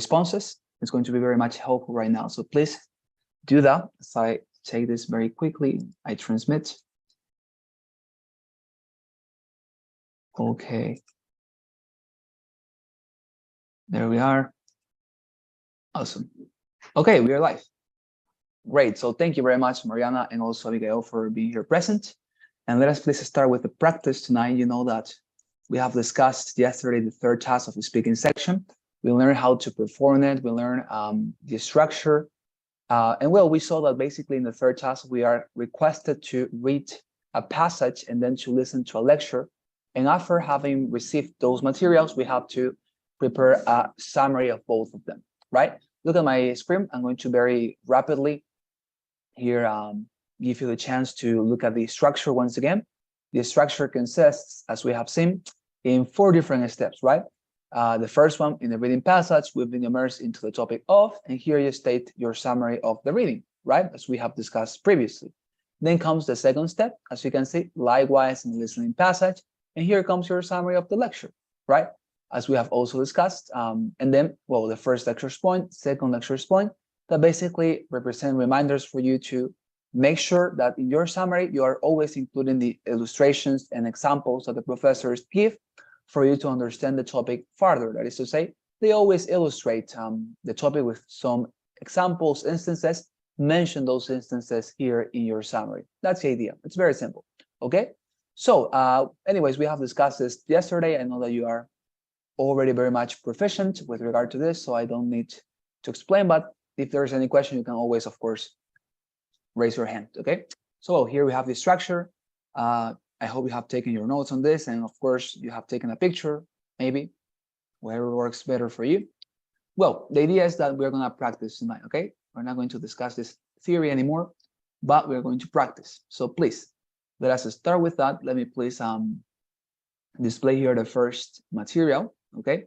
responses. It's going to be very much helpful right now. So please do that. As I take this very quickly, I transmit. Okay. There we are. Awesome. Okay, we are live. Great. So thank you very much, Mariana, and also Abigail, for being here present. And let us please start with the practice tonight. You know that we have discussed yesterday the third task of the speaking section. We learned how to perform it. We learned the structure. And well, we saw that basically in the third task, we are requested to read a passage and then to listen to a lecture. And after having received those materials, we have to prepare a summary of both of them, right? Look at my screen. I'm going to very rapidly here give you the chance to look at the structure once again. The structure consists, as we have seen, in 4 different steps, right? The first one, in the reading passage, we've been immersed into the topic of, and here you state your summary of the reading, right? As we have discussed previously. Then comes the second step, as you can see, likewise in the listening passage, and here comes your summary of the lecture, right? As we have also discussed, and then, well, the first lecture's point, second lecture's point, that basically represent reminders for you to make sure that in your summary, you are always including the illustrations and examples that the professors give for you to understand the topic further. That is to say, they always illustrate the topic with some examples, instances. Mention those instances here in your summary. That's the idea. It's very simple. Okay. So anyways, we have discussed this yesterday. I know that you are already very much proficient with regard to this, so I don't need to explain, but if there's any question, you can always, of course, raise your hand. Okay. So here we have the structure. I hope you have taken your notes on this, and of course you have taken a picture, maybe, whatever works better for you. Well, the idea is that we're going to practice tonight, okay? We're not going to discuss this theory anymore, but we're going to practice. So please, let us start with that. Let me please display here the first material, okay?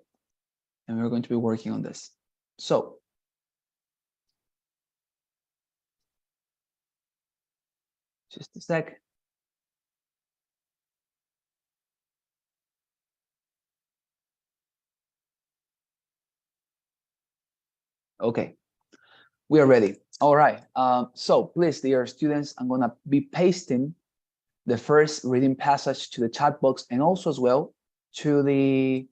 And we're going to be working on this. So, just a sec. Okay, we are ready. All right. So please, dear students, I'm going to be pasting the first reading passage to the chat box and also as well to the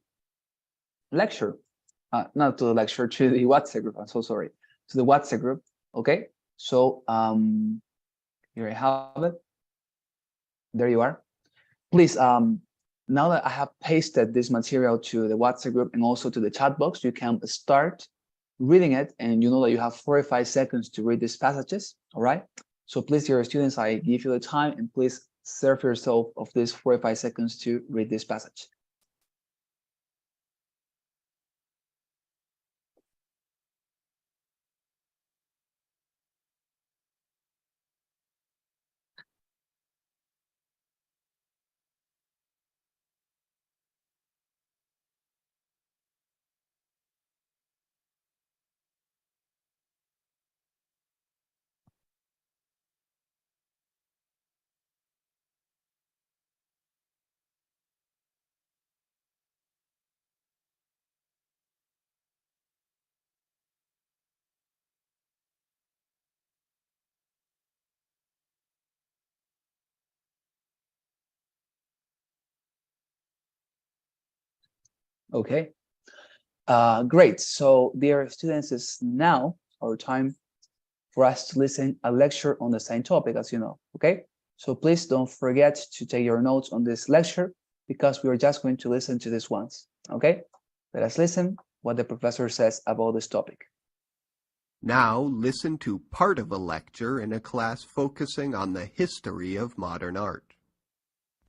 lecture. Not to the lecture, to the WhatsApp group. I'm so sorry. To the WhatsApp group. Okay. So here I have it. There you are. Please, now that I have pasted this material to the WhatsApp group and also to the chat box, you can start reading it, and you know that you have 45 seconds to read these passages. All right. So please, dear students, I give you the time, and please serve yourself of these 45 seconds to read this passage. Okay. Great. So, dear students, it's now our time for us to listen a lecture on the same topic, as you know. Okay. So please don't forget to take your notes on this lecture, because we are just going to listen to this once. Okay. Let us listen what the professor says about this topic. Now listen to part of a lecture in a class focusing on the history of modern art.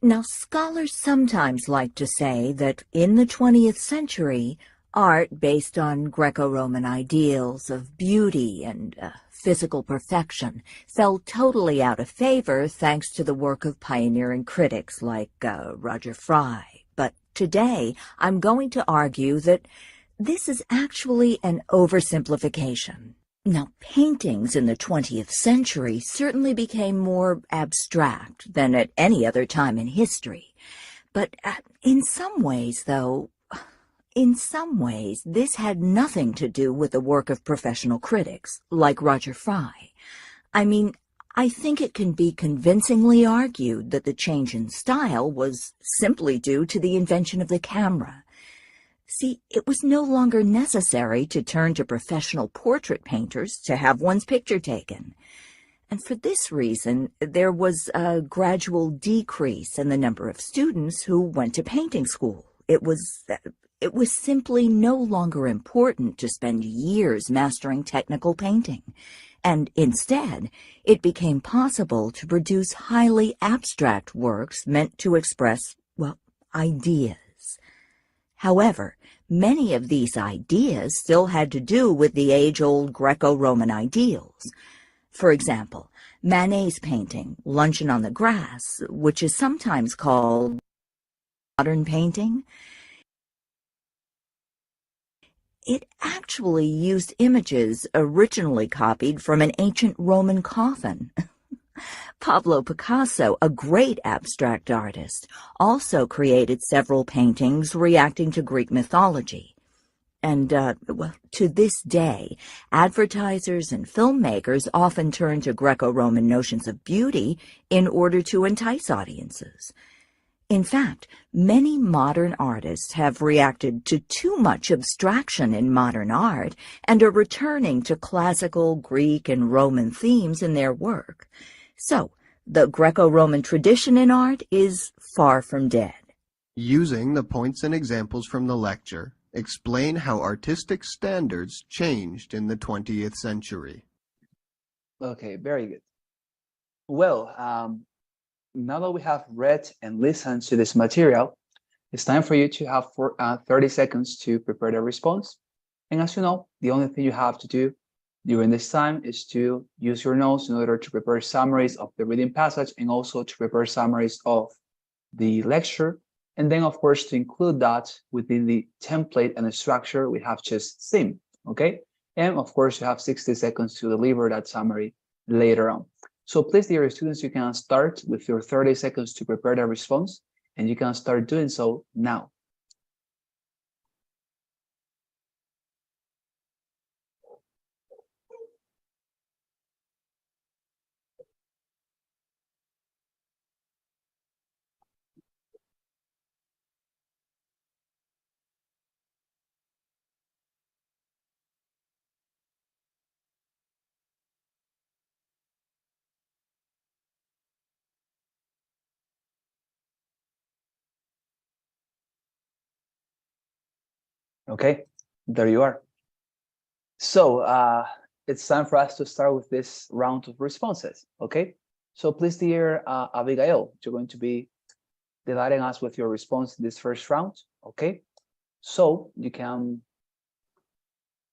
Now, scholars sometimes like to say that in the 20th century, art based on Greco-Roman ideals of beauty and physical perfection fell totally out of favor thanks to the work of pioneering critics like Roger Fry. But today, I'm going to argue that this is actually an oversimplification. Now, paintings in the 20th century certainly became more abstract than at any other time in history. But in some ways, though, In some ways, this had nothing to do with the work of professional critics, like Roger Fry. I mean, I think it can be convincingly argued that the change in style was simply due to the invention of the camera. See, it was no longer necessary to turn to professional portrait painters to have one's picture taken. And for this reason, there was a gradual decrease in the number of students who went to painting school. It was simply no longer important to spend years mastering technical painting. And instead, it became possible to produce highly abstract works meant to express, well, ideas. However, many of these ideas still had to do with the age-old Greco-Roman ideals. For example, Manet's painting, Luncheon on the Grass, which is sometimes called modern painting, it actually used images originally copied from an ancient Roman coffin. Pablo Picasso, a great abstract artist, also created several paintings reacting to Greek mythology. And, well, to this day, advertisers and filmmakers often turn to Greco-Roman notions of beauty in order to entice audiences. In fact, many modern artists have reacted to too much abstraction in modern art and are returning to classical Greek and Roman themes in their work. So, the Greco-Roman tradition in art is far from dead. Using the points and examples from the lecture, explain how artistic standards changed in the 20th century. Okay, very good. Well, now that we have read and listened to this material, it's time for you to have 30 seconds to prepare the response. And as you know, the only thing you have to do during this time is to use your notes in order to prepare summaries of the reading passage and also to prepare summaries of the lecture. And then, of course, to include that within the template and the structure we have just seen, okay? And of course, you have 60 seconds to deliver that summary later on. So please, dear students, you can start with your 30 seconds to prepare the response, and you can start doing so now. Okay, there you are. So it's time for us to start with this round of responses, okay? So please, dear Abigail, you're going to be delighting us with your response in this first round, okay? So you can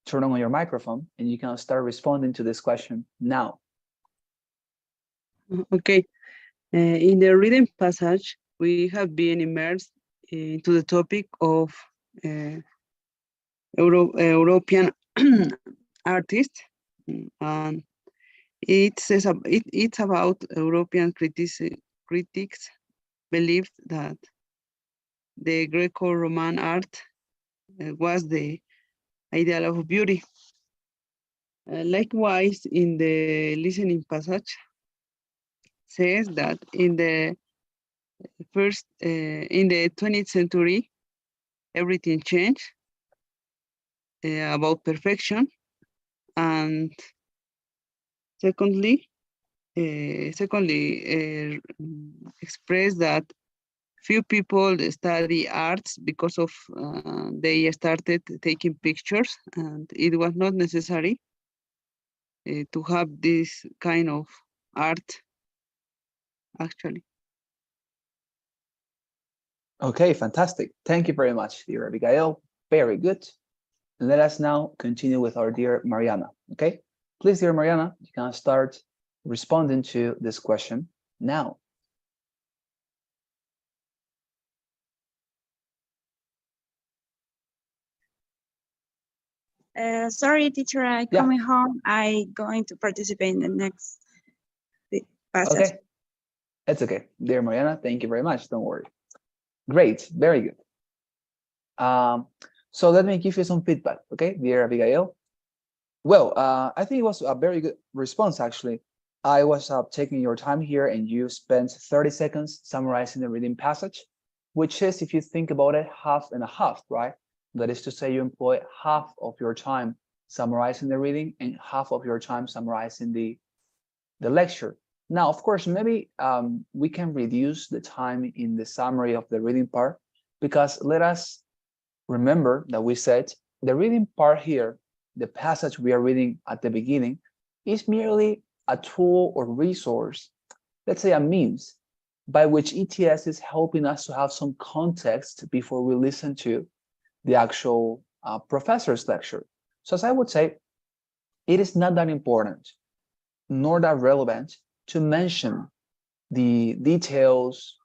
turn on your microphone and you can start responding to this question now. Okay. In the reading passage, we have been immersed into the topic of European artists, and it's about European critics believed that the Greco-Roman art was the ideal of beauty. Likewise, in the listening passage, says that in the 20th century, everything changed about perfection, and secondly, express that few people study arts because of they started taking pictures, and it was not necessary to have this kind of art, actually. Okay, fantastic. Thank you very much, dear Abigail. Very good. Let us now continue with our dear Mariana, okay? Please, dear Mariana, you can start responding to this question now. Sorry, teacher, I coming home. I going to participate in the next passage. Okay, it's okay. Dear Mariana, thank you very much. Don't worry. Great, very good. So let me give you some feedback, okay, dear Abigail. Well, I think it was a very good response, actually. I was taking your time here and you spent 30 seconds summarizing the reading passage, which is, if you think about it, half and a half, right? That is to say, you employ half of your time summarizing the reading and half of your time summarizing the lecture. Now, of course, maybe we can reduce the time in the summary of the reading part, because let us remember that we said the reading part here, the passage we are reading at the beginning, is merely a tool or resource, let's say a means, by which ETS is helping us to have some context before we listen to the actual professor's lecture. So as I would say, it is not that important, nor that relevant to mention the details,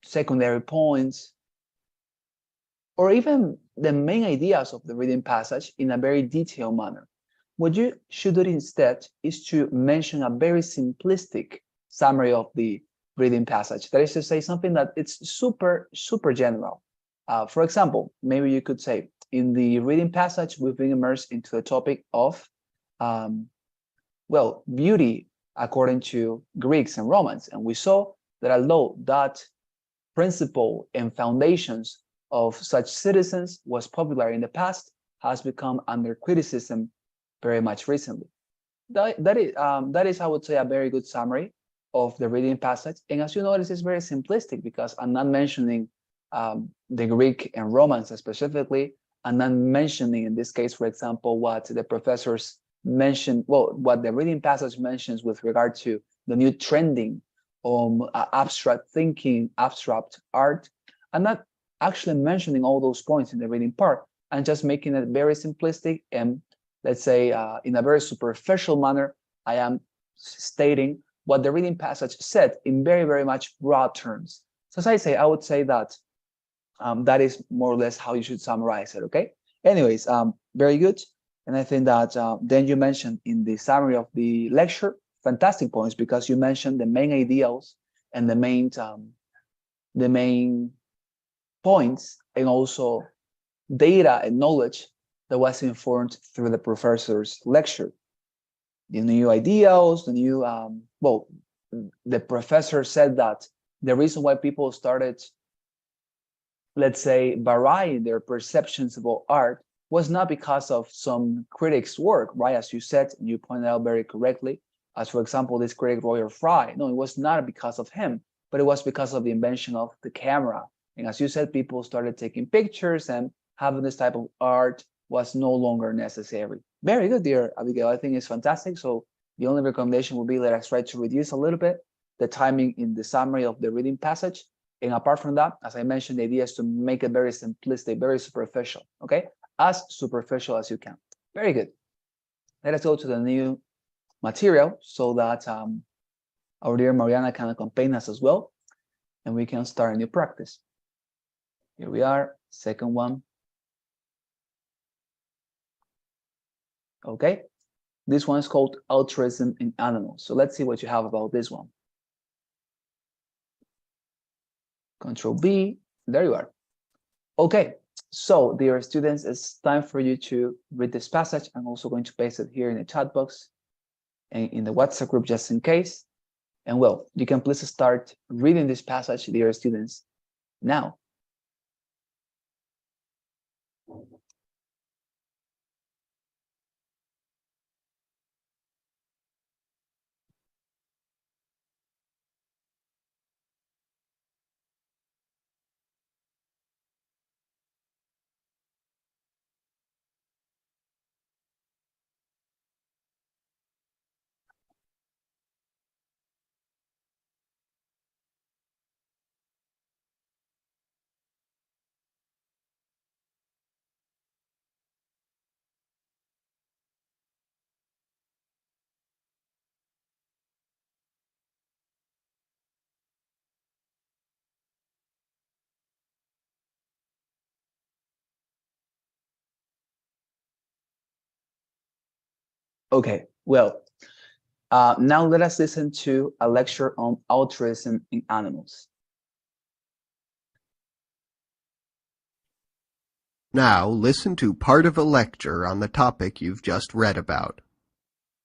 secondary points, or even the main ideas of the reading passage in a very detailed manner. What you should do instead is to mention a very simplistic summary of the reading passage. That is to say, something that it's super general. For example, maybe you could say, in the reading passage, we've been immersed into the topic of, well, beauty according to Greeks and Romans. And we saw that although that principle and foundations of such citizens was popular in the past, has become under criticism very much recently. That is, I would say, a very good summary of the reading passage. And as you notice, it's very simplistic because I'm not mentioning the Greek and Romans specifically. I'm not mentioning, in this case, for example, what the professors mentioned, well, what the reading passage mentions with regard to the new trending on abstract thinking, abstract art. I'm not actually mentioning all those points in the reading part. I'm just making it very simplistic and, let's say, in a very superficial manner, I am stating what the reading passage said in very much broad terms. So as I say, I would say that that is more or less how you should summarize it, okay? Anyways, very good. And I think that then you mentioned in the summary of the lecture, fantastic points, because you mentioned the main ideals and the main points, and also data and knowledge that was informed through the professor's lecture. The new ideals, the new, well, the professor said that the reason why people started, let's say, varying their perceptions about art was not because of some critic's work, right? As you said, and you pointed out very correctly, as for example, this critic Roger Fry. No, it was not because of him, but it was because of the invention of the camera. And as you said, people started taking pictures, and having this type of art was no longer necessary. Very good, dear Abigail. I think it's fantastic. So the only recommendation would be, let us try to reduce a little bit the timing in the summary of the reading passage. And apart from that, as I mentioned, the idea is to make it very simplistic, very superficial, okay? As superficial as you can. Very good. Let us go to the new material so that our dear Mariana can accompany us as well, and we can start a new practice. Here we are, second one. Okay, this one is called altruism in animals. So let's see what you have about this one. Control B, there you are. Okay, so dear students, it's time for you to read this passage. I'm also going to paste it here in the chat box and in the WhatsApp group just in case. And well, you can please start reading this passage, dear students, now. Okay, well, now let us listen to a lecture on altruism in animals. Now listen to part of a lecture on the topic you've just read about.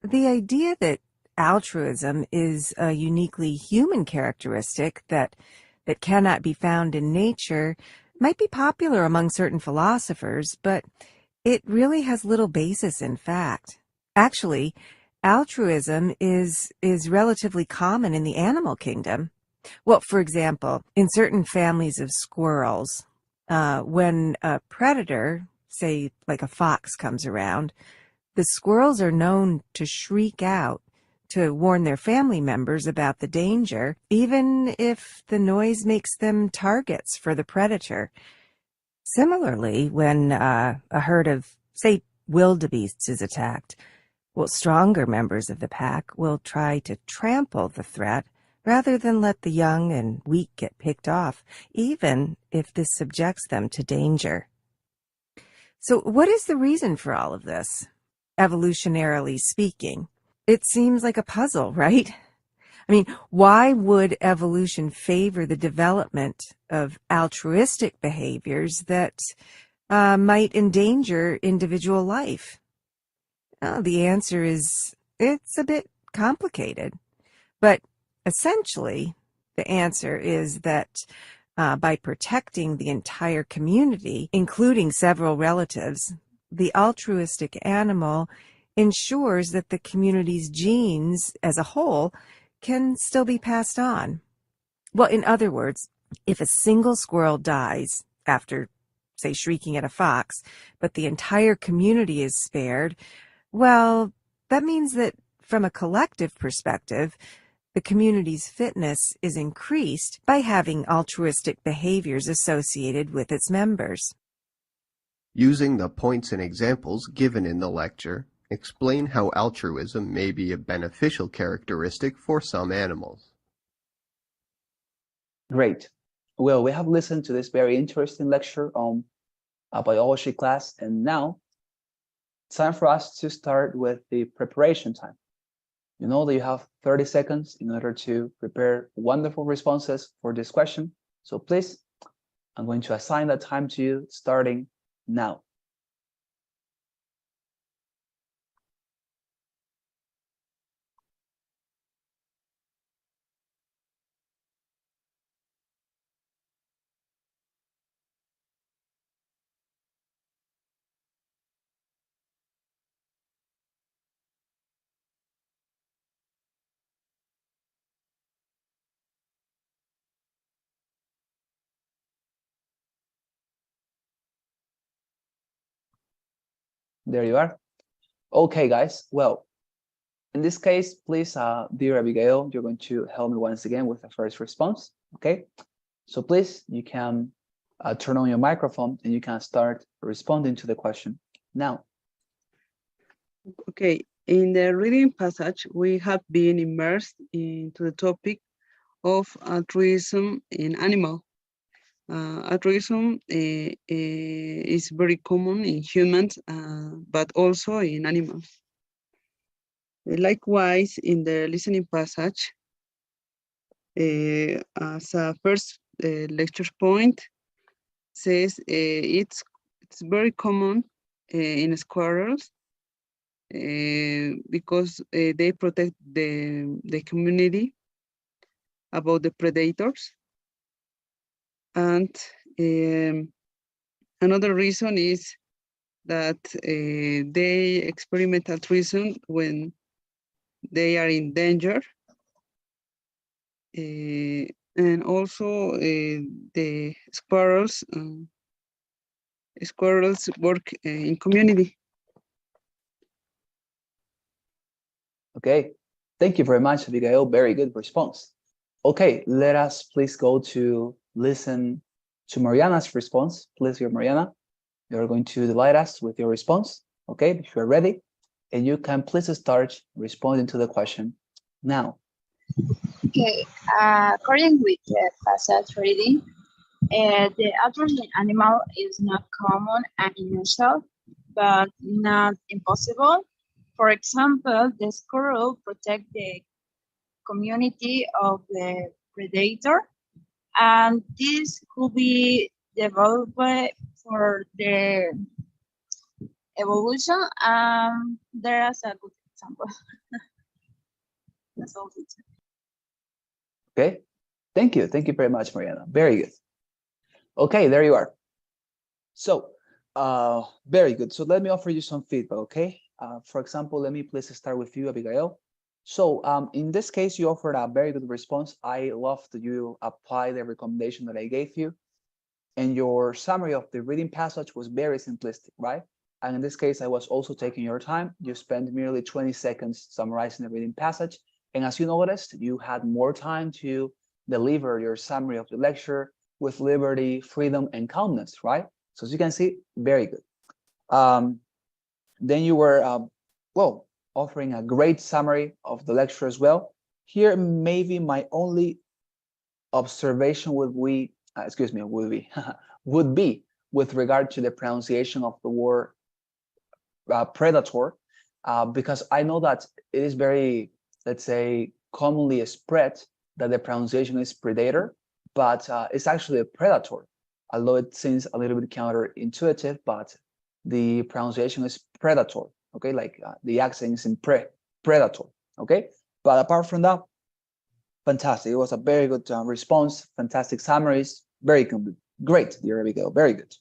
The idea that altruism is a uniquely human characteristic that cannot be found in nature might be popular among certain philosophers, but it really has little basis in fact. Actually, altruism is relatively common in the animal kingdom. Well, for example, in certain families of squirrels, when a predator, say like a fox, comes around, the squirrels are known to shriek out to warn their family members about the danger, even if the noise makes them targets for the predator. Similarly, when a herd of, say, wildebeests is attacked, well, stronger members of the pack will try to trample the threat rather than let the young and weak get picked off, even if this subjects them to danger. So what is the reason for all of this? Evolutionarily speaking, it seems like a puzzle, right? I mean, why would evolution favor the development of altruistic behaviors that might endanger individual life? The answer is it's a bit complicated, but essentially the answer is that by protecting the entire community, including several relatives, the altruistic animal ensures that the community's genes as a whole can still be passed on. Well, in other words, if a single squirrel dies after, say, shrieking at a fox, but the entire community is spared, well, that means that from a collective perspective, the community's fitness is increased by having altruistic behaviors associated with its members. Using the points and examples given in the lecture, explain how altruism may be a beneficial characteristic for some animals. Great. Well, we have listened to this very interesting lecture on a biology class, and now it's time for us to start with the preparation time. You know that you have 30 seconds in order to prepare wonderful responses for this question. So please, I'm going to assign that time to you starting now. There you are. Okay, guys. Well, in this case, please, dear Abigail, you're going to help me once again with the first response. Okay. So please, you can turn on your microphone and you can start responding to the question now. Okay, in the reading passage, we have been immersed into the topic of altruism in animal. Altruism is very common in humans, but also in animals. Likewise, in the listening passage, as a first lecture point, says it's very common in squirrels because they protect the community about the predators. And another reason is that they experiment altruism when they are in danger. And also the squirrels work in community. Okay, thank you very much, Abigail. Very good response. Okay, let us please go to listen to Mariana's response. Please, here, Mariana, you're going to delight us with your response. Okay, if you're ready, and you can please start responding to the question now. Okay, according with the passage reading, the altruistic animal is not common and unusual, but not impossible. For example, the squirrel protects the community of the predator, and this could be developed for the evolution, there is a good example. That's all. Okay, thank you very much, Mariana. Very good. Okay, there you are. So, very good. So let me offer you some feedback, okay? For example, let me please start with you, Abigail. So in this case, you offered a very good response. I love that you apply the recommendation that I gave you. And your summary of the reading passage was very simplistic, right? And in this case, I was also taking your time. You spent merely 20 seconds summarizing the reading passage. And as you noticed, you had more time to deliver your summary of the lecture with liberty, freedom, and calmness, right? So as you can see, very good. Then you were, well, offering a great summary of the lecture as well. Here, maybe my only observation would be, would be with regard to the pronunciation of the word predator, because I know that it is very, let's say, commonly spread that the pronunciation is predator, but it's actually a predator. Although it seems a little bit counterintuitive, but the pronunciation is predator, okay? Like the accent is in predator, okay? But apart from that, fantastic. It was a very good response, fantastic summaries, very complete. Great, dear Abigail, very good.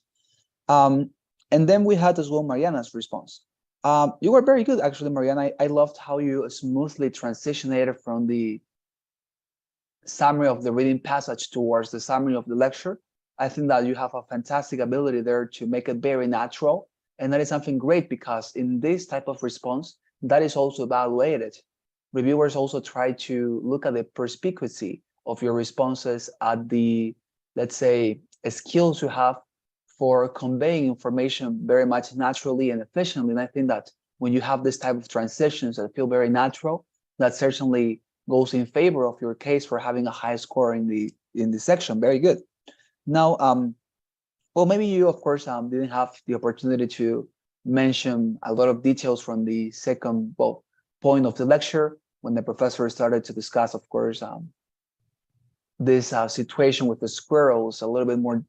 And then we had as well Mariana's response. You were very good, actually, Mariana. I loved how you smoothly transitioned from the summary of the reading passage towards the summary of the lecture. I think that you have a fantastic ability there to make it very natural. And that is something great because in this type of response, that is also evaluated. Reviewers also try to look at the perspicuity of your responses, at the, let's say, skills you have for conveying information very much naturally and efficiently. And I think that when you have this type of transitions that feel very natural, that certainly goes in favor of your case for having a high score in the section. Very good. Now, well, maybe you, of course, didn't have the opportunity to mention a lot of details from the second point of the lecture when the professor started to discuss, of course, this situation with the squirrels a little bit more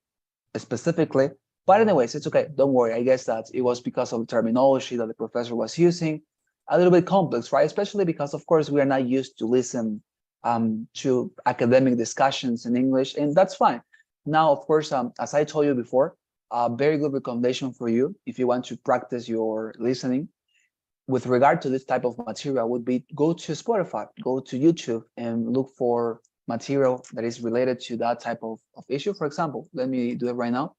specifically. But anyways, it's okay. Don't worry. I guess that it was because of the terminology that the professor was using, a little bit complex, right? Especially because, of course, we are not used to listen to academic discussions in English, and that's fine. Now, of course, as I told you before, a very good recommendation for you if you want to practice your listening with regard to this type of material would be go to Spotify, go to YouTube, and look for material that is related to that type of issue. For example, let me do it right now.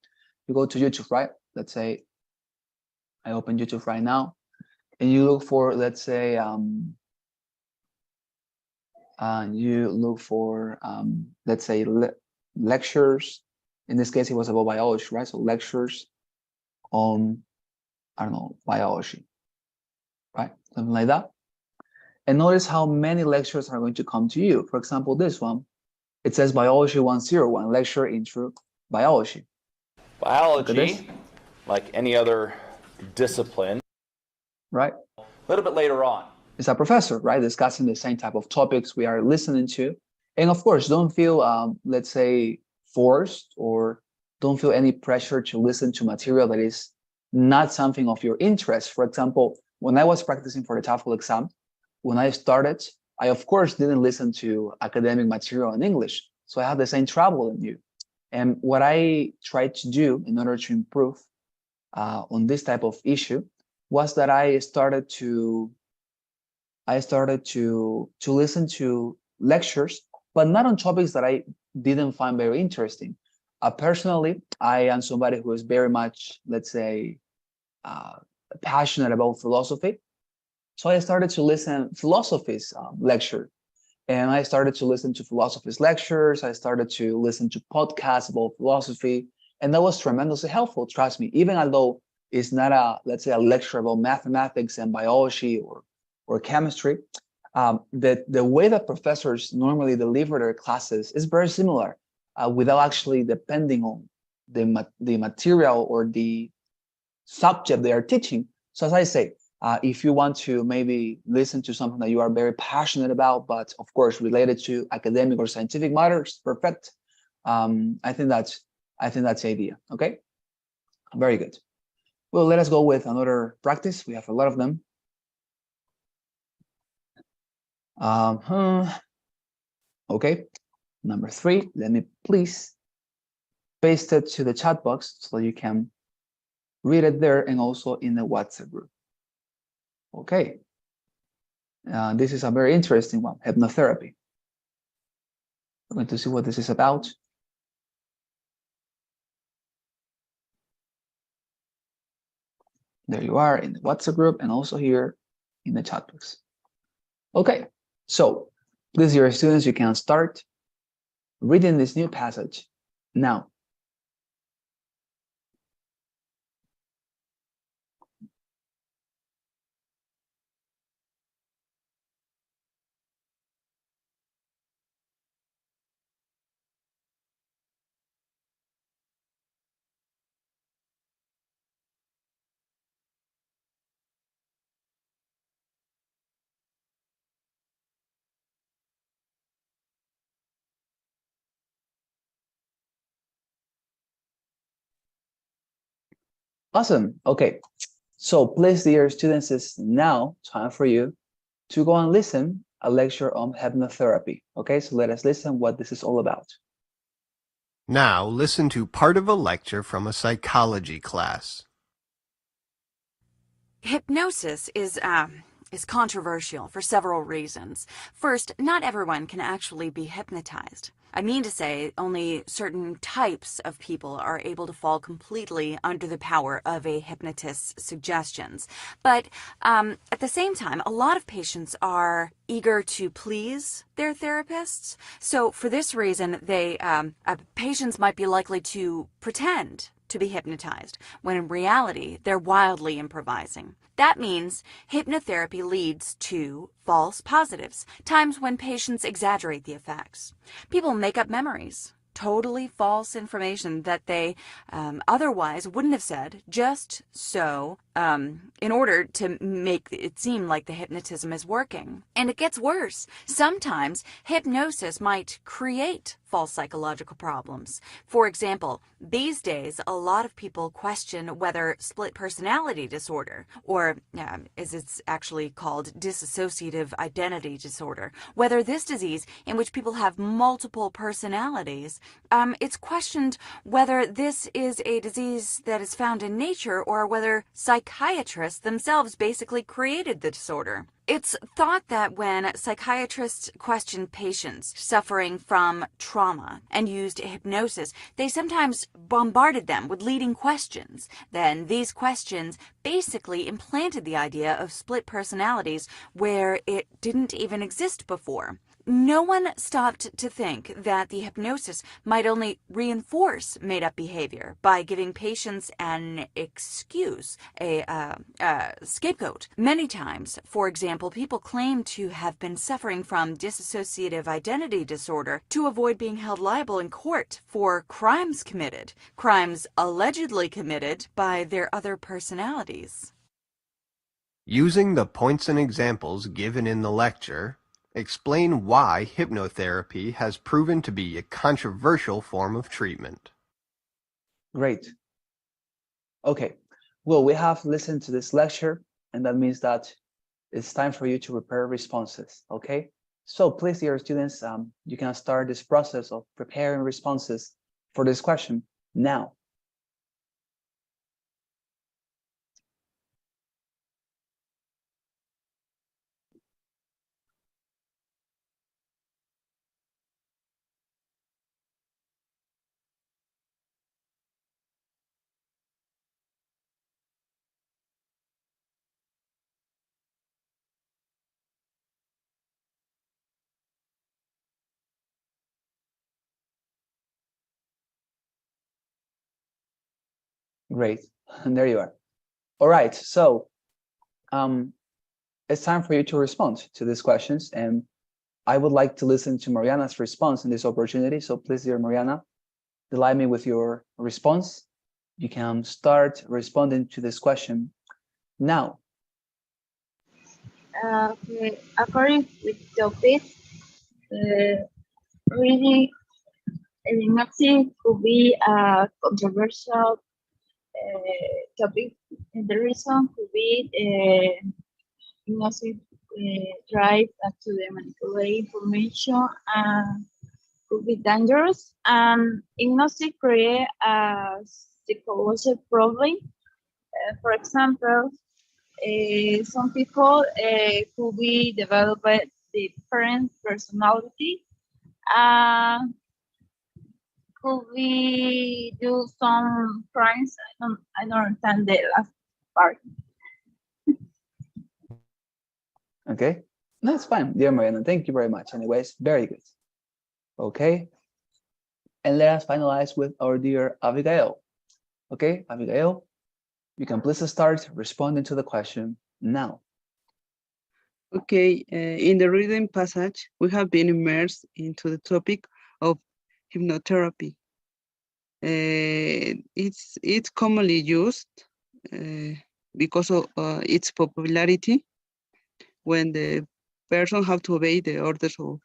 You go to YouTube, right? Let's say I open YouTube right now, and you look for, let's say, let's say, lectures. In this case, it was about biology, right? So lectures on, I don't know, biology, right? Something like that. And notice how many lectures are going to come to you. For example, this one, it says Biology 101, Lecture Intro Biology. Biology, like any other discipline, right? A little bit later on. It's a professor, right? Discussing the same type of topics we are listening to. And of course, don't feel, let's say, forced or don't feel any pressure to listen to material that is not something of your interest. For example, when I was practicing for the TOEFL exam, when I started, I, of course, didn't listen to academic material in English. So I had the same trouble in you. And what I tried to do in order to improve on this type of issue was that I started to listen to lectures, but not on topics that I didn't find very interesting. Personally, I am somebody who is very much, let's say, passionate about philosophy. So I started to listen philosophy's lecture, and I started to listen to philosophy's lectures. I started to listen to podcasts about philosophy, and that was tremendously helpful. Trust me, even although it's not a, let's say, a lecture about mathematics and biology or chemistry, the way that professors normally deliver their classes is very similar, without actually depending on the material or the subject they are teaching. So as I say, if you want to maybe listen to something that you are very passionate about, but of course related to academic or scientific matters, perfect. I think that's the idea. Okay. Very good. Well, let us go with another practice. We have a lot of them. Okay, number 3, let me please paste it to the chat box so you can read it there and also in the WhatsApp group. Okay, this is a very interesting one, hypnotherapy. We're going to see what this is about. There you are in the WhatsApp group and also here in the chat box. Okay, so please, dear students, you can start reading this new passage now. Awesome. Okay, so please, dear students, it's now time for you to go and listen a lecture on hypnotherapy. Okay, so let us listen what this is all about. Now listen to part of a lecture from a psychology class. Hypnosis is controversial for several reasons. First, not everyone can actually be hypnotized. I mean to say, only certain types of people are able to fall completely under the power of a hypnotist's suggestions. But at the same time, a lot of patients are eager to please their therapists. So for this reason, patients might be likely to pretend to be hypnotized, when in reality, they're wildly improvising. That means hypnotherapy leads to false positives, times when patients exaggerate the effects. People make up memories, totally false information that they otherwise wouldn't have said, just so in order to make it seem like the hypnotism is working. And it gets worse. Sometimes hypnosis might create false psychological problems. For example, these days, a lot of people question whether split personality disorder, or as it's actually called, dissociative identity disorder, whether this disease in which people have multiple personalities, it's questioned whether this is a disease that is found in nature or whether psychiatrists themselves basically created the disorder. It's thought that when psychiatrists question patients suffering from trauma and used hypnosis, they sometimes bombarded them with leading questions. Then these questions basically implanted the idea of split personalities where it didn't even exist before. No one stopped to think that the hypnosis might only reinforce made-up behavior by giving patients an excuse, a scapegoat. Many times, for example, people claim to have been suffering from dissociative identity disorder to avoid being held liable in court for crimes allegedly committed by their other personalities. Using the points and examples given in the lecture, explain why hypnotherapy has proven to be a controversial form of treatment. Great. Okay, well, we have listened to this lecture, and that means that it's time for you to prepare responses, okay? So please, dear students, you can start this process of preparing responses for this question now. Great, and there you are. All right, so it's time for you to respond to these questions, and I would like to listen to Mariana's response in this opportunity. So please, dear Mariana, delight me with your response. You can start responding to this question now. Okay, according with topic, reading hypnosis could be a controversial topic. And the reason could be hypnosis drive to the manipulate information and could be dangerous. And hypnosis create a psychological problem. For example, some people could be developed different personality. Could we do some crimes? I don't understand the last part. Okay, that's fine, dear Mariana. Thank you very much. Anyways, very good. Okay, and let us finalize with our dear Abigail. Okay, Abigail, you can please start responding to the question now. Okay, in the reading passage, we have been immersed into the topic of hypnotherapy. It's commonly used because of its popularity when the person have to obey the orders of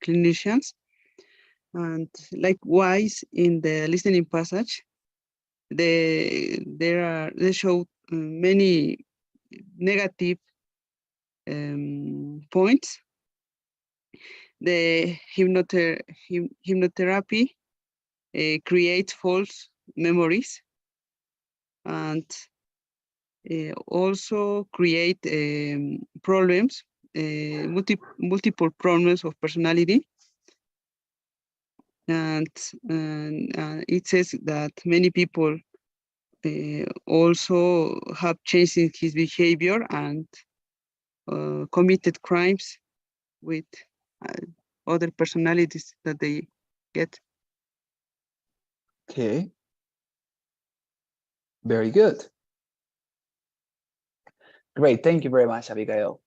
clinicians. And likewise, in the listening passage, they show many negative points. The hypnotherapy creates false memories and also create problems, multiple problems of personality. And it says that many people also have changed in his behavior and committed crimes with other personalities that they get. Okay, very good. Great, thank you very much, Abigail.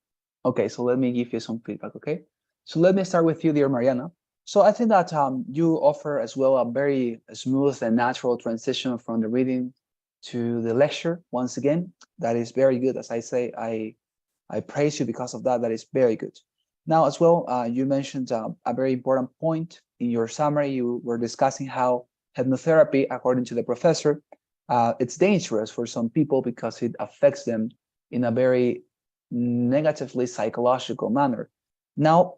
Okay, so let me give you some feedback, okay? So let me start with you, dear Mariana. So I think that you offer as well a very smooth and natural transition from the reading to the lecture. Once again, that is very good. As I say, I praise you because of that. That is very good. Now, as well, you mentioned a very important point in your summary. You were discussing how hypnotherapy, according to the professor, it's dangerous for some people because it affects them in a very negatively psychological manner. Now,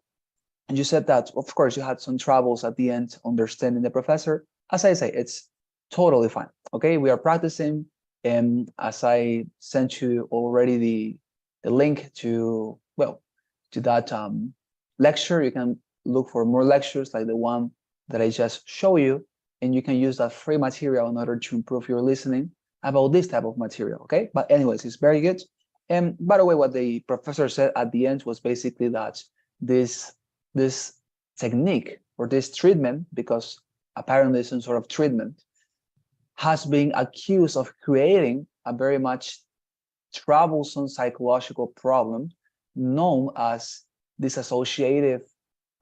you said that, of course, you had some troubles at the end understanding the professor. As I say, it's totally fine. Okay, we are practicing, and as I sent you already the link to, well, to that lecture, you can look for more lectures like the one that I just showed you, and you can use that free material in order to improve your listening about this type of material. Okay, but anyways, it's very good. And by the way, what the professor said at the end was basically that this technique or this treatment, because apparently some sort of treatment, has been accused of creating a very much troublesome psychological problem known as dissociative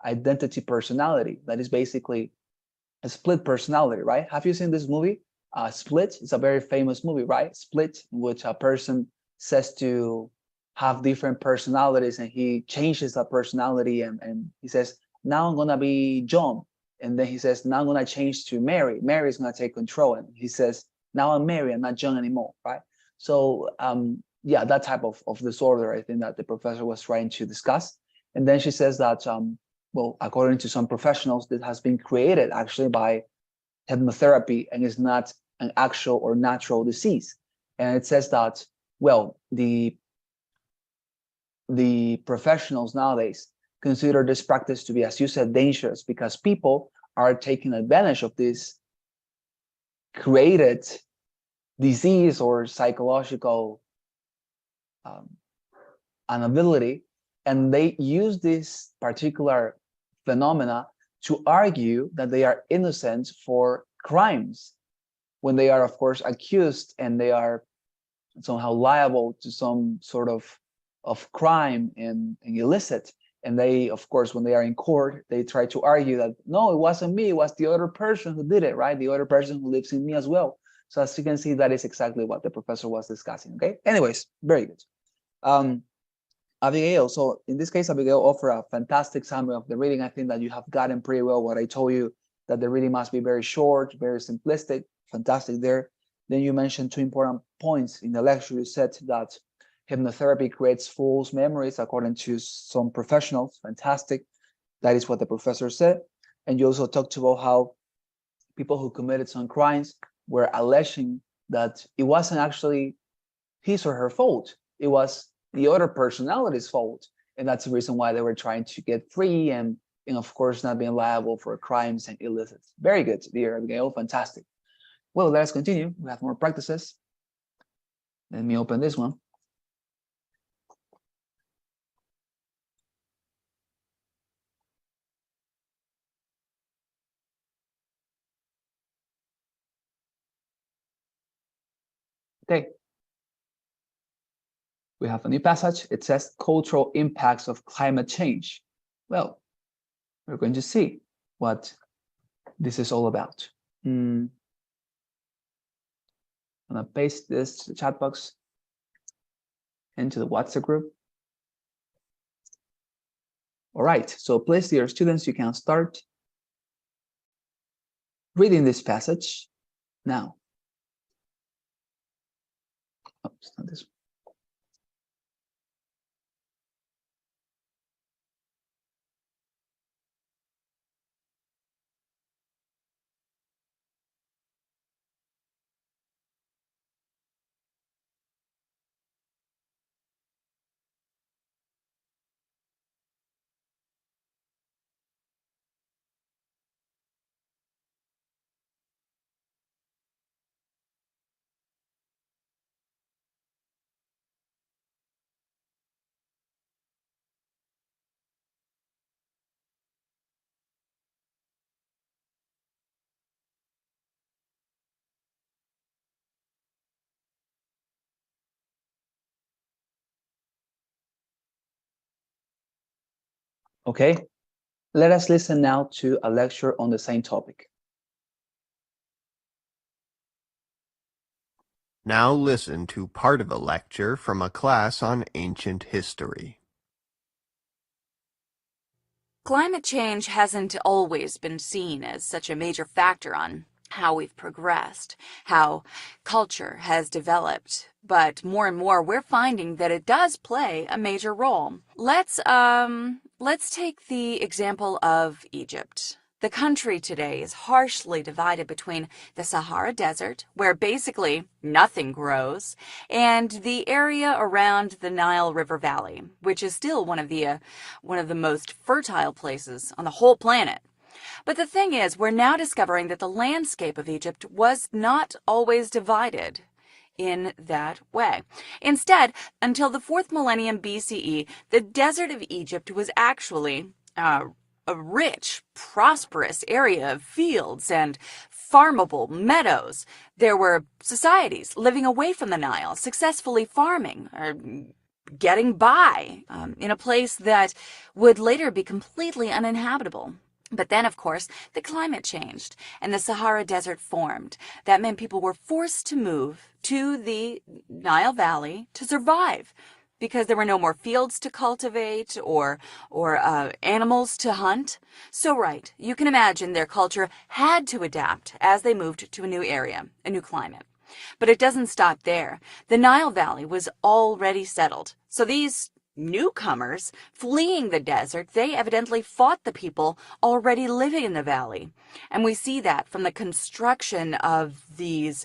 identity personality. That is basically a split personality, right? Have you seen this movie, Split? It's a very famous movie, right? Split, in which a person says to have different personalities and he changes that personality and he says, now I'm gonna be John. And then he says, now I'm gonna change to Mary. Mary's gonna take control. And he says, now I'm Mary, I'm not John anymore, right? So yeah, that type of disorder, I think that the professor was trying to discuss. And then she says that, well, according to some professionals, this has been created actually by hypnotherapy and is not an actual or natural disease. And it says that, well, the professionals nowadays consider this practice to be, as you said, dangerous because people are taking advantage of this created disease or psychological inability, and they use this particular phenomena to argue that they are innocent for crimes when they are, of course, accused and they are somehow liable to some sort of crime and illicit. And they, of course, when they are in court, they try to argue that, no, it wasn't me, it was the other person who did it, right? The other person who lives in me as well. So as you can see, that is exactly what the professor was discussing, okay? Anyways, very good. Abigail, so in this case, Abigail offered a fantastic summary of the reading. I think that you have gotten pretty well what I told you, that the reading must be very short, very simplistic, fantastic there. Then you mentioned two important points in the lecture. You said that hypnotherapy creates false memories according to some professionals. Fantastic. That is what the professor said. And you also talked about how people who committed some crimes were alleging that it wasn't actually his or her fault. It was the other personality's fault. And that's the reason why they were trying to get free and of course, not being liable for crimes and illicits. Very good, dear Abigail. Fantastic. Well, let us continue. We have more practices. Let me open this one. Okay. We have a new passage. It says cultural impacts of climate change. Well, we're going to see what this is all about. I'm gonna paste this to the chat box into the WhatsApp group. All right, so please, dear students, you can start reading this passage now. Oops, not this one. Okay, let us listen now to a lecture on the same topic. Now listen to part of a lecture from a class on ancient history. Climate change hasn't always been seen as such a major factor on how we've progressed, how culture has developed, but more and more we're finding that it does play a major role. Let's take the example of Egypt. The country today is harshly divided between the Sahara Desert, where basically nothing grows, and the area around the Nile River Valley, which is still one of the most fertile places on the whole planet. But the thing is, we're now discovering that the landscape of Egypt was not always divided in that way. Instead, until the 4th millennium BCE, the desert of Egypt was actually a rich, prosperous area of fields and farmable meadows. There were societies living away from the Nile, successfully farming or getting by in a place that would later be completely uninhabitable. But then, of course, the climate changed and the Sahara Desert formed. That meant people were forced to move to the Nile Valley to survive because there were no more fields to cultivate or animals to hunt. So right, you can imagine their culture had to adapt as they moved to a new area, a new climate. But it doesn't stop there. The Nile Valley was already settled. So these newcomers fleeing the desert, they evidently fought the people already living in the valley. And we see that from the construction of these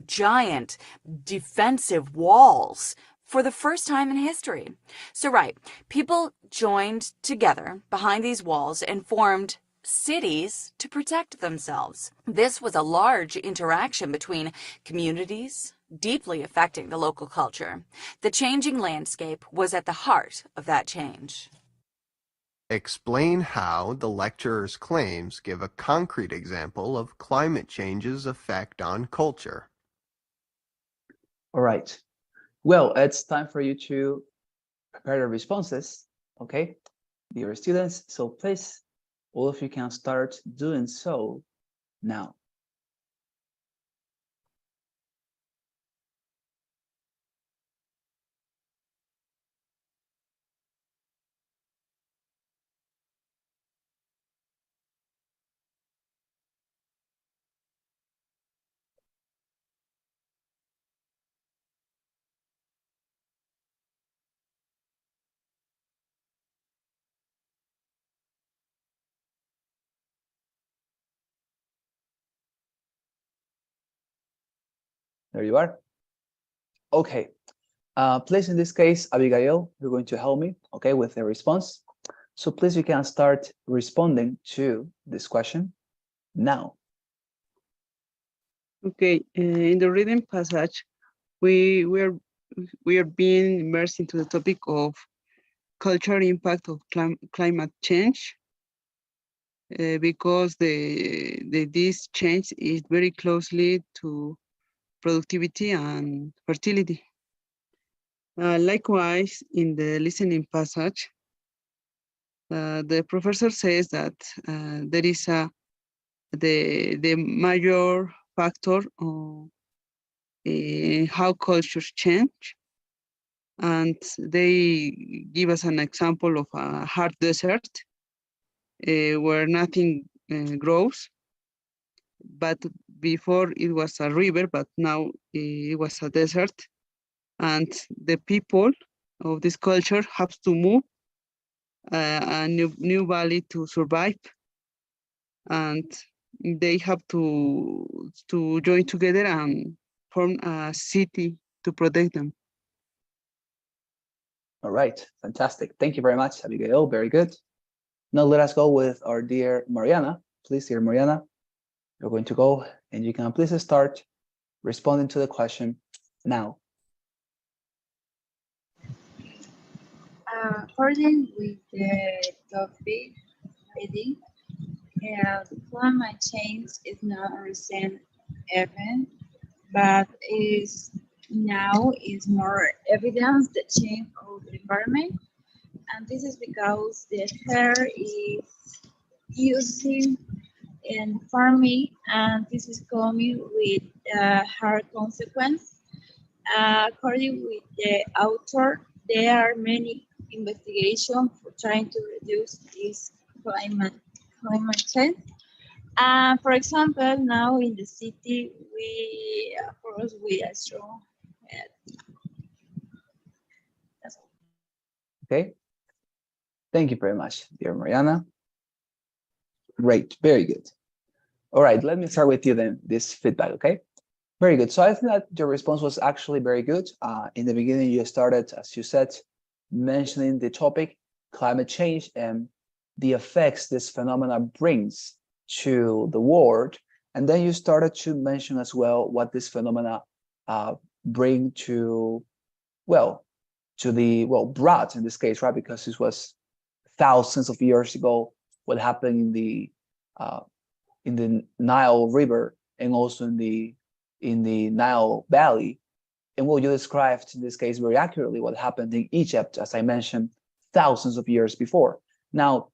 giant defensive walls for the first time in history. So right, people joined together behind these walls and formed cities to protect themselves. This was a large interaction between communities, deeply affecting the local culture. The changing landscape was at the heart of that change. Explain how the lecturer's claims give a concrete example of climate change's effect on culture. All right. Well, it's time for you to prepare your responses, okay, dear students. So please, all of you can start doing so now. There you are. Okay. Please, in this case, Abigail, you're going to help me, okay, with the response. So please, you can start responding to this question now. Okay, in the reading passage, we are being immersed into the topic of cultural impact of climate change, because this change is very closely to productivity and fertility. Likewise, in the listening passage, the professor says that there is the major factor of how cultures change, and they give us an example of a hard desert where nothing grows, but before it was a river, but now it was a desert, and the people of this culture have to move a new valley to survive, and they have to join together and form a city to protect them. All right, fantastic. Thank you very much, Abigail. Very good. Now let us go with our dear Mariana. Please, dear Mariana, you're going to go and you can please start responding to the question now. According with the topic reading, climate change is not a recent event, but now is more evidence that change of the environment, and this is because the air is using in farming, and this is coming with hard consequence. According with the author, there are many investigations for trying to reduce this climate change. For example, now in the city, we approach with a strong head. Okay. Thank you very much, dear Mariana. Great, very good. All right, let me start with you then, this feedback, okay? Very good. So I think that your response was actually very good. In the beginning, you started, as you said, mentioning the topic, climate change, and the effects this phenomena brings to the world. And then you started to mention as well what this phenomena bring to, well, brought in this case, right? Because this was thousands of years ago, what happened in the Nile River and also in the Nile Valley. And what you described in this case very accurately what happened in Egypt, as I mentioned, thousands of years before. Now,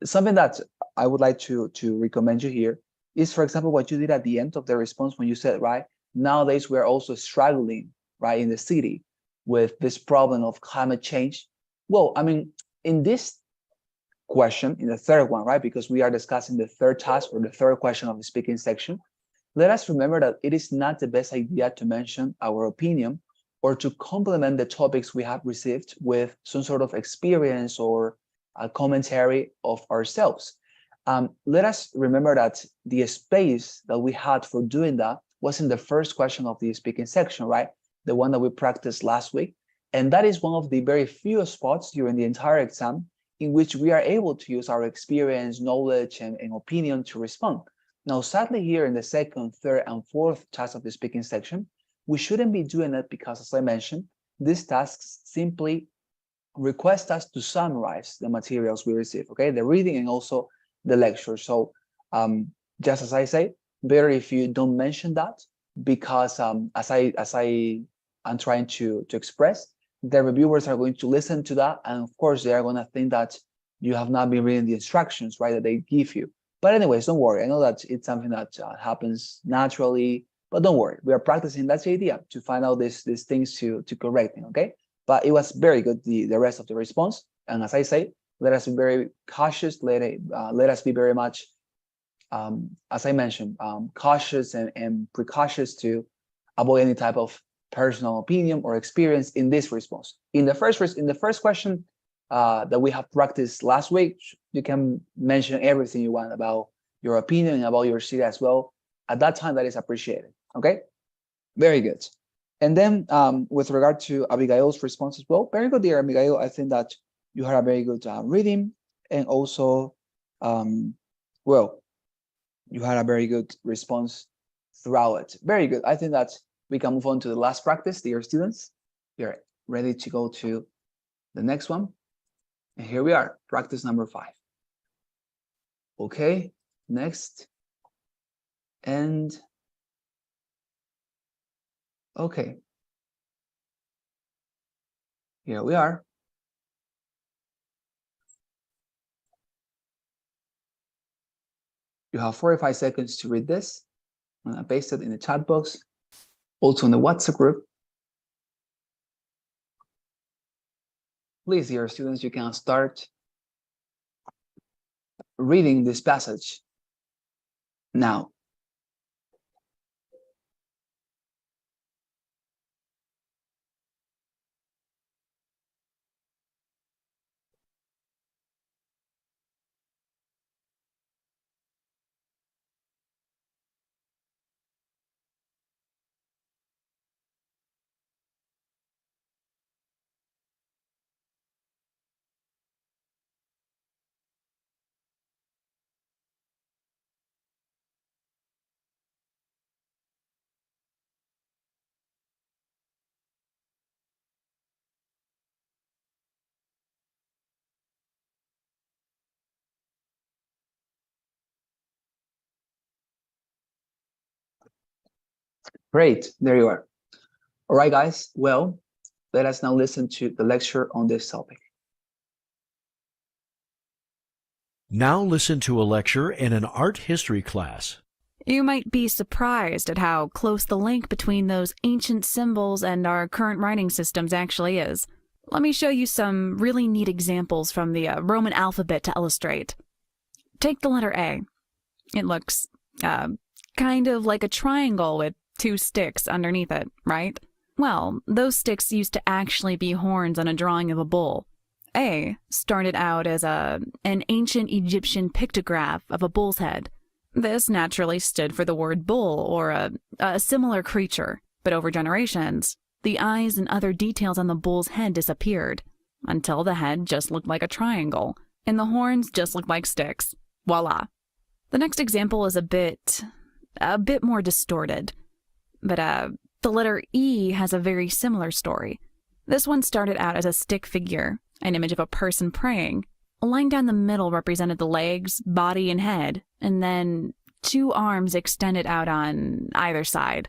something that I would like to recommend you here is, for example, what you did at the end of the response when you said, right, nowadays we're also struggling, right, in the city with this problem of climate change. Well, I mean, in this question, in the third one, right, because we are discussing the third task or the third question of the speaking section, let us remember that it is not the best idea to mention our opinion or to complement the topics we have received with some sort of experience or a commentary of ourselves. Let us remember that the space that we had for doing that was in the first question of the speaking section, right? The one that we practiced last week. And that is one of the very few spots during the entire exam in which we are able to use our experience, knowledge, and opinion to respond. Now, sadly, here in the second, third, and fourth task of the speaking section, we shouldn't be doing it because, as I mentioned, these tasks simply request us to summarize the materials we receive, okay? The reading and also the lecture. So just as I say, better if you don't mention that, because as I am trying to express, the reviewers are going to listen to that, and of course, they are going to think that you have not been reading the instructions, right, that they give you. But anyways, don't worry. I know that it's something that happens naturally, but don't worry. We are practicing. That's the idea, to find out these things to correct them, okay? But it was very good, the rest of the response. And as I say, let us be very cautious. Let us be very much, as I mentioned, cautious and precautious to avoid any type of personal opinion or experience in this response. In the first question that we have practiced last week, you can mention everything you want about your opinion and about your city as well. At that time, that is appreciated. Okay, Very good. And then with regard to Abigail's response as well, very good, dear Abigail. I think that you had a very good reading, and also, well, you had a very good response throughout it. Very good. I think that we can move on to the last practice, dear students. You're ready to go to the next one. And here we are, practice number 5. Okay, next. And okay. Here we are. You have 45 seconds to read this. I'm gonna paste it in the chat box, also in the WhatsApp group. Please, dear students, you can start reading this passage now. Great, there you are. All right, guys, well, let us now listen to the lecture on this topic. Now listen to a lecture in an art history class. You might be surprised at how close the link between those ancient symbols and our current writing systems actually is. Let me show you some really neat examples from the Roman alphabet to illustrate. Take the letter A. It looks, kind of like a triangle with 2 sticks underneath it, right? Well, those sticks used to actually be horns on a drawing of a bull. A started out as an ancient Egyptian pictograph of a bull's head. This naturally stood for the word bull or a similar creature, but over generations, the eyes and other details on the bull's head disappeared, until the head just looked like a triangle, and the horns just looked like sticks. Voila. The next example is a bit more distorted, but the letter E has a very similar story. This one started out as a stick figure, an image of a person praying. A line down the middle represented the legs, body, and head, and then 2 arms extended out on either side.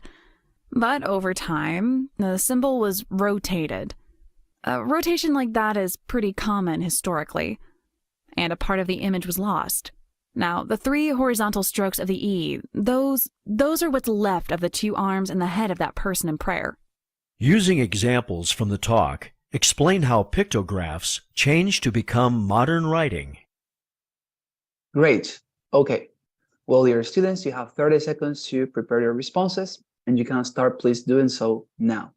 But over time, the symbol was rotated. A rotation like that is pretty common historically, and a part of the image was lost. Now, the 3 horizontal strokes of the E, those are what's left of the 2 arms and the head of that person in prayer. Using examples from the talk, explain how pictographs changed to become modern writing. Great. Okay. Well, dear students, you have 30 seconds to prepare your responses, and you can start, please, doing so now.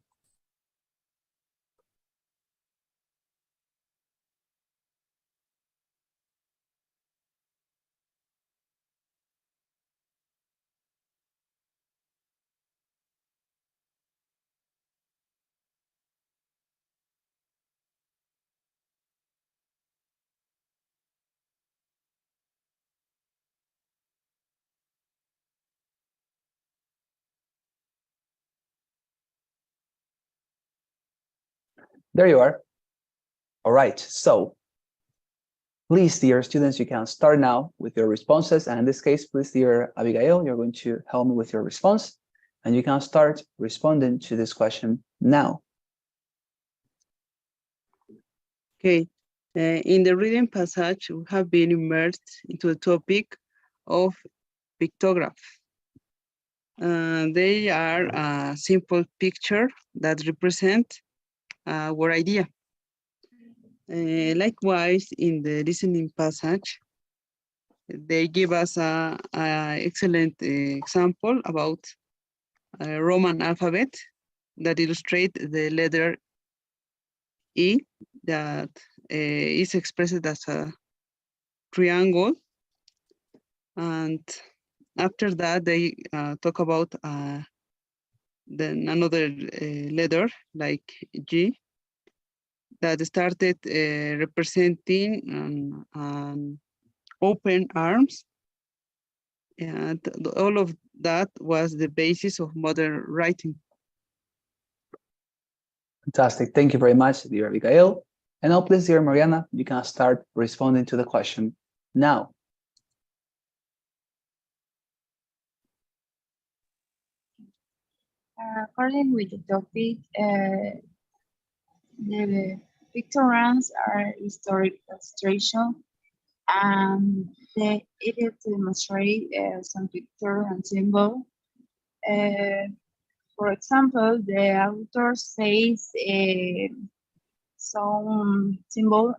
There you are. All right, so please, dear students, you can start now with your responses. And in this case, please, dear Abigail, you're going to help me with your response. And you can start responding to this question now. Okay. In the reading passage, we have been immersed into the topic of pictographs. They are a simple picture that represent our idea. Likewise, in the listening passage, they give us an excellent example about Roman alphabet that illustrate the letter E that is expressed as a triangle. And after that, they talk about then another letter like G that started representing open arms. And all of that was the basis of modern writing. Fantastic. Thank you very much, dear Abigail. And now, please, dear Mariana, you can start responding to the question now. According with the topic, the pictograms are historic illustration, and it demonstrate some picture and symbol. For example, the author says some symbol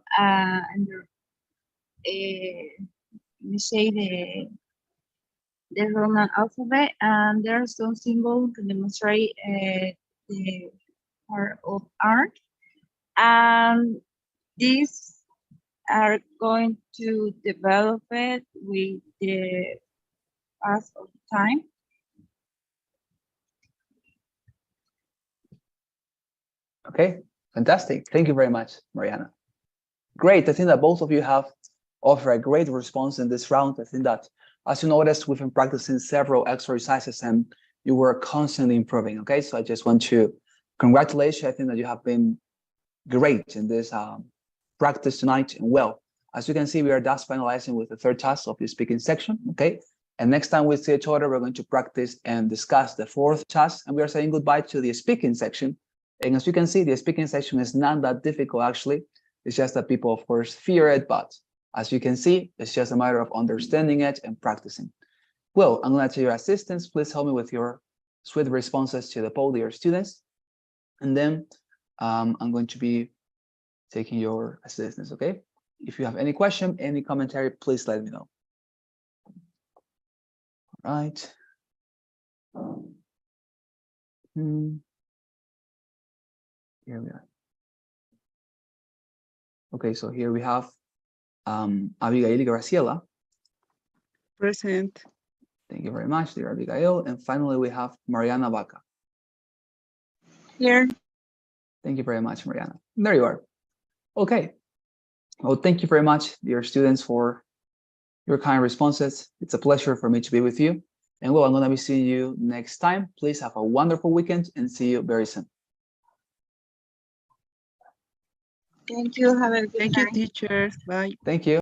under we say the Roman alphabet, and there are some symbols to demonstrate the part of art, and these are going to develop it with the pass of time. Okay, fantastic. Thank you very much, Mariana. Great. I think that both of you have offered a great response in this round. I think that, as you noticed, we've been practicing several exercises and you were constantly improving. Okay, so I just want to congratulate you. I think that you have been great in this practice tonight. And well, as you can see, we are just finalizing with the third task of the speaking section. Okay, and next time we see each other, we're going to practice and discuss the fourth task, and we are saying goodbye to the speaking section. And as you can see, the speaking section is not that difficult, actually. It's just that people, of course, fear it, but as you can see, it's just a matter of understanding it and practicing. Well, I'm going to your assistants. Please help me with your swift responses to the poll, dear students. And then I'm going to be taking your assistance, okay? If you have any question, any commentary, please let me know. All right. Here we are. Okay, so here we have Abigail Graciela. Present. Thank you very much, dear Abigail. And finally, we have Mariana Vaca. Here. Thank you very much, Mariana. There you are. Okay. Well, thank you very much, dear students, for your kind responses. It's a pleasure for me to be with you. And well, I'm going to be seeing you next time. Please have a wonderful weekend and see you very soon. Thank you. Have a good night. Thank you, teachers. Bye. Thank you.